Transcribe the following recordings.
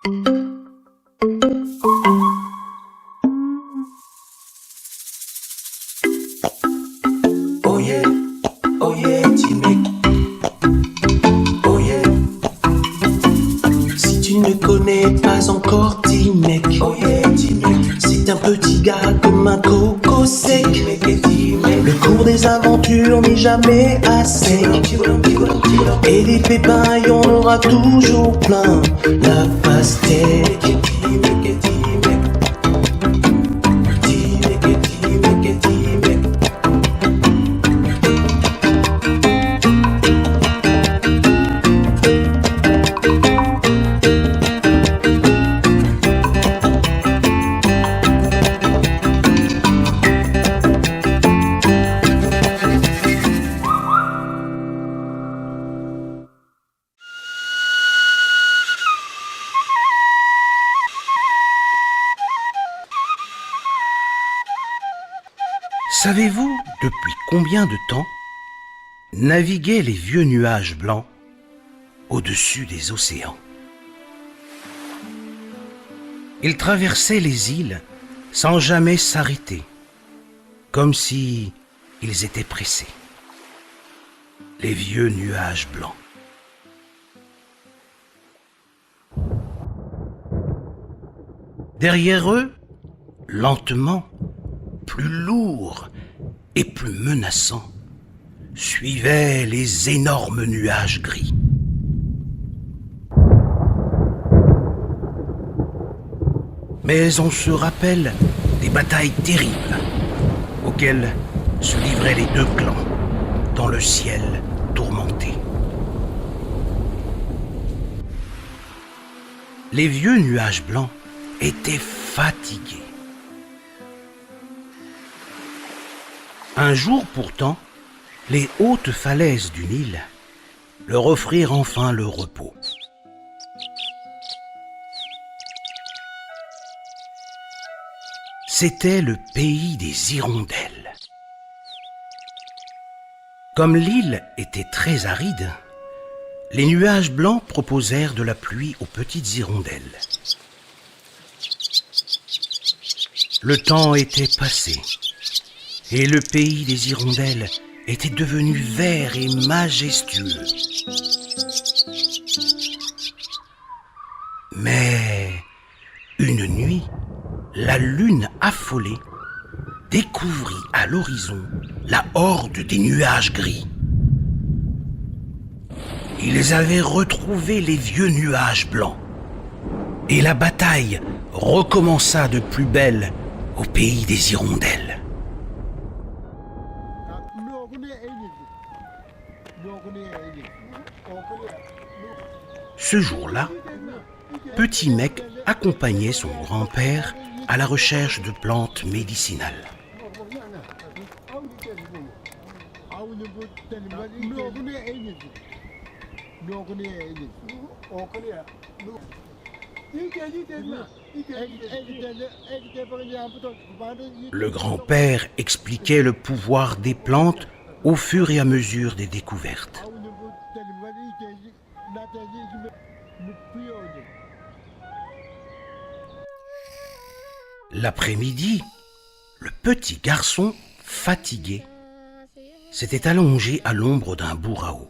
Oh yeah, petit mec. Oh yeah. Si tu ne connais pas encore petit mec, oh yeah, petit mec. C'est un petit gars comme un coco sec. Le cours des aventures n'est jamais assez. Et des pépins, y en aura toujours plein. La pastèque. Savez-vous depuis combien de temps naviguaient les vieux nuages blancs au-dessus des océans? Ils traversaient les îles sans jamais s'arrêter, comme si ils étaient pressés. Les vieux nuages blancs. Derrière eux, lentement, plus lourd et plus menaçant, suivaient les énormes nuages gris. Mais on se rappelle des batailles terribles auxquelles se livraient les deux clans dans le ciel tourmenté. Les vieux nuages blancs étaient fatigués. Un jour pourtant, les hautes falaises du Nil leur offrirent enfin le repos. C'était le pays des hirondelles. Comme l'île était très aride, les nuages blancs proposèrent de la pluie aux petites hirondelles. Le temps était passé. Et le pays des hirondelles était devenu vert et majestueux. Mais une nuit, la lune affolée découvrit à l'horizon la horde des nuages gris. Ils avaient retrouvé les vieux nuages blancs. Et la bataille recommença de plus belle au pays des hirondelles. Ce jour-là, Petit Mec accompagnait son grand-père à la recherche de plantes médicinales. Le grand-père expliquait le pouvoir des plantes au fur et à mesure des découvertes. L'après-midi, le petit garçon, fatigué, s'était allongé à l'ombre d'un bourraou.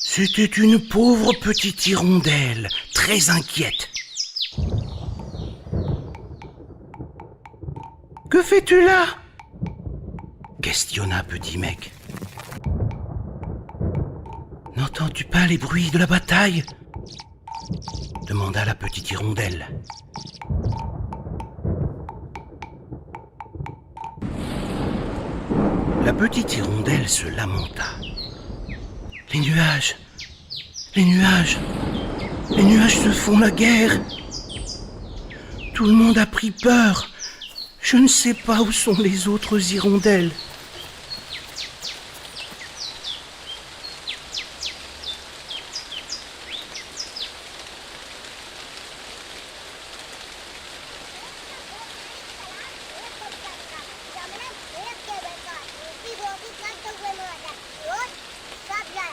C'était une pauvre petite hirondelle, très inquiète. « Que fais-tu là ?» questionna Petit Mec. « N'entends-tu pas les bruits de la bataille ?» demanda la petite hirondelle. La petite hirondelle se lamenta. « Les nuages se font la guerre. Tout le monde a pris peur. Je ne sais pas où sont les autres hirondelles. »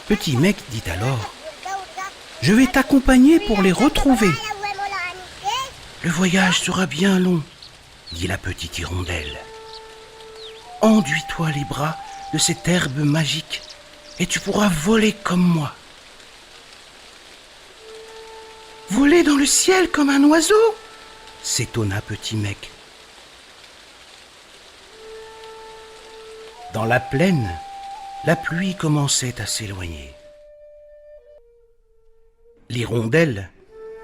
Petit Mec dit alors: je vais t'accompagner pour les retrouver. Le voyage sera bien long, dit la petite hirondelle. Enduis-toi les bras de cette herbe magique et tu pourras voler comme moi. Voler dans le ciel comme un oiseau? S'étonna Petit Mec. Dans la plaine, la pluie commençait à s'éloigner. L'hirondelle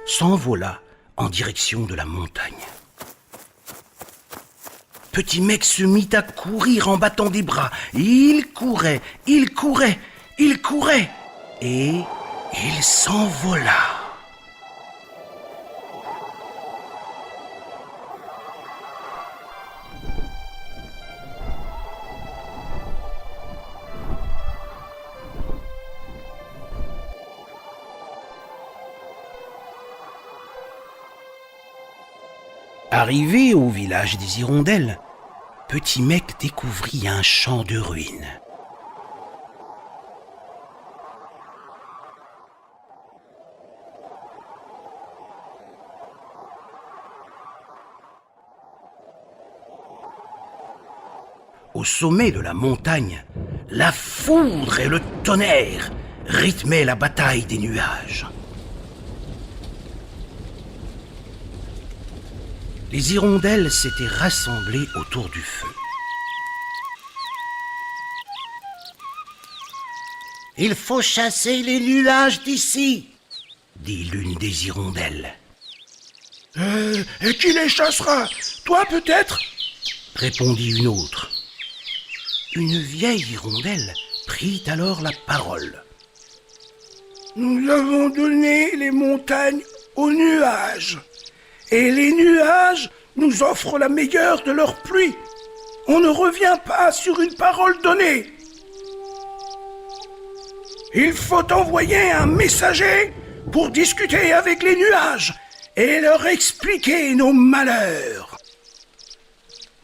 s'envola en direction de la montagne. Petit Mec se mit à courir en battant des bras. Il courait, il courait, il courait, et il s'envola. Arrivé au village des hirondelles, Petit Mec découvrit un champ de ruines. Au sommet de la montagne, la foudre et le tonnerre rythmaient la bataille des nuages. Les hirondelles s'étaient rassemblées autour du feu. « Il faut chasser les nuages d'ici !» dit l'une des hirondelles. Et qui les chassera? Toi peut-être? Répondit une autre. Une vieille hirondelle prit alors la parole. Nous avons donné les montagnes aux nuages. Et les nuages nous offrent la meilleure de leur pluie. On ne revient pas sur une parole donnée. Il faut envoyer un messager pour discuter avec les nuages et leur expliquer nos malheurs.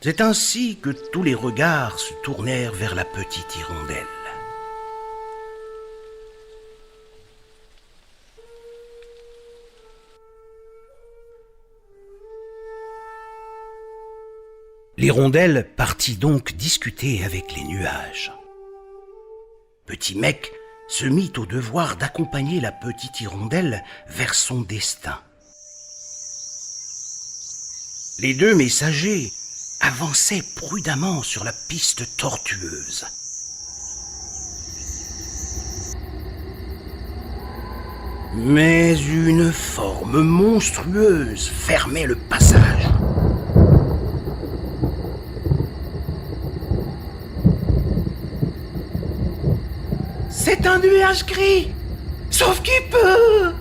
C'est ainsi que tous les regards se tournèrent vers la petite hirondelle. L'hirondelle partit donc discuter avec les nuages. Petit Mec se mit au devoir d'accompagner la petite hirondelle vers son destin. Les deux messagers avançaient prudemment sur la piste tortueuse. Mais une forme monstrueuse fermait le passage. C'est un nuage gris, sauf qui peut,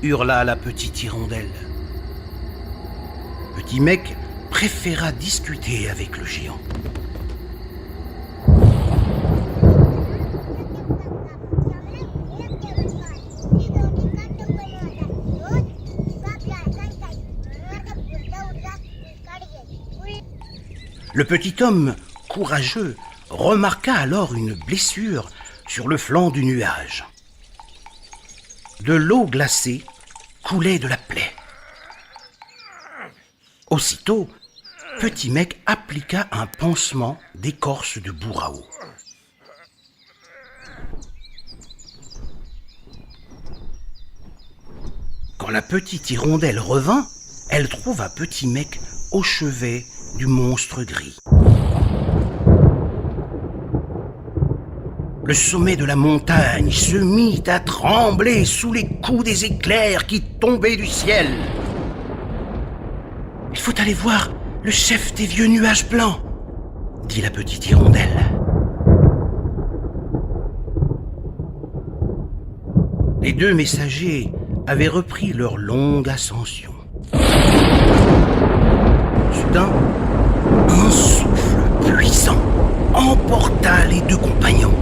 hurla la petite hirondelle. Petit Mec préféra discuter avec le géant. Le petit homme, courageux, remarqua alors une blessure sur le flanc du nuage. De l'eau glacée coulait de la plaie. Aussitôt, Petit Mec appliqua un pansement d'écorce de bourraou. Quand la petite hirondelle revint, elle trouva Petit Mec au chevet du monstre gris. Le sommet de la montagne se mit à trembler sous les coups des éclairs qui tombaient du ciel. « Il faut aller voir le chef des vieux nuages blancs, » dit la petite hirondelle. Les deux messagers avaient repris leur longue ascension. Soudain, un souffle puissant emporta les deux compagnons.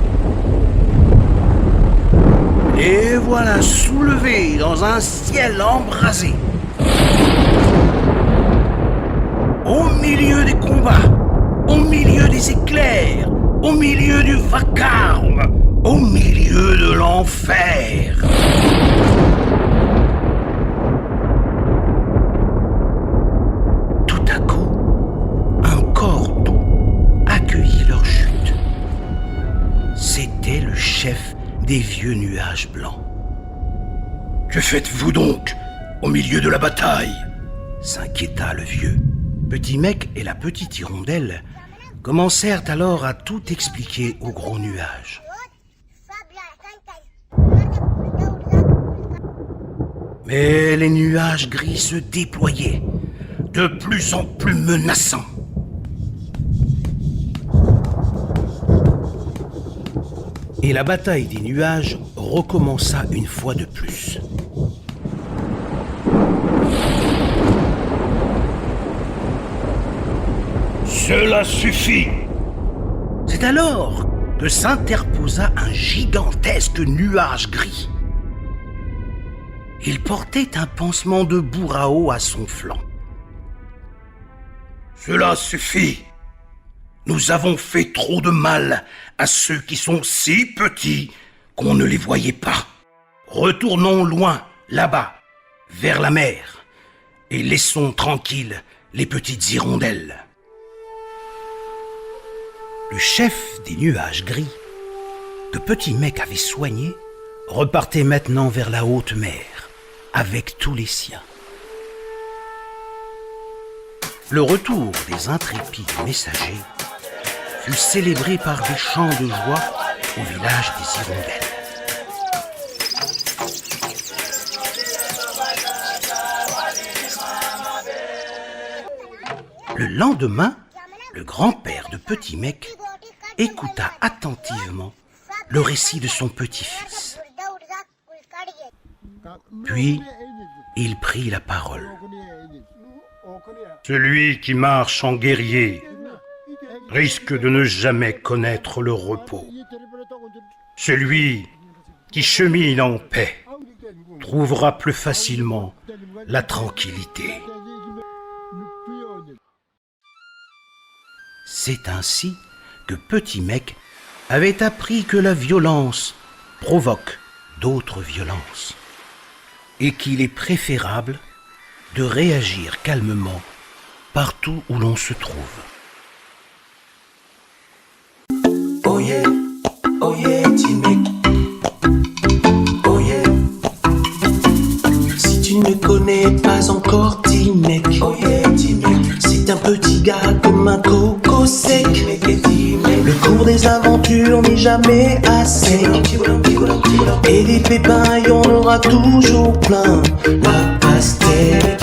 Et voilà soulevés dans un ciel embrasé. Au milieu des combats, au milieu des éclairs, au milieu du vacarme, au milieu de l'enfer. Tout à coup, un corps d'eau accueillit leur chute. C'était le chef des vieux nuages blancs. « Que faites-vous donc au milieu de la bataille ?» s'inquiéta le vieux. Petit Mec et la petite hirondelle commencèrent alors à tout expliquer au gros nuage. Mais les nuages gris se déployaient, de plus en plus menaçants. Et la bataille des nuages recommença une fois de plus. Cela suffit! C'est alors que s'interposa un gigantesque nuage gris. Il portait un pansement de bourreau à son flanc. Cela suffit! Nous avons fait trop de mal à ceux qui sont si petits qu'on ne les voyait pas. Retournons loin, là-bas, vers la mer, et laissons tranquilles les petites hirondelles. Le chef des nuages gris, que Petit Mec avait soigné, repartait maintenant vers la haute mer, avec tous les siens. Le retour des intrépides messagers fut célébré par des chants de joie au village des hirondelles. Le lendemain, le grand-père de Petit Mec écouta attentivement le récit de son petit-fils. Puis, il prit la parole. Celui qui marche en guerrier risque de ne jamais connaître le repos. Celui qui chemine en paix trouvera plus facilement la tranquillité. C'est ainsi que Petit Mec avait appris que la violence provoque d'autres violences et qu'il est préférable de réagir calmement partout où l'on se trouve. Oh yeah, petit mec. Oh yeah. Si tu ne connais pas encore petit mec, oh yeah, petit mec. C'est un petit gars comme un coco sec. Le cours des aventures n'est jamais assez. Et des pépins, il y en aura toujours plein. La pastèque.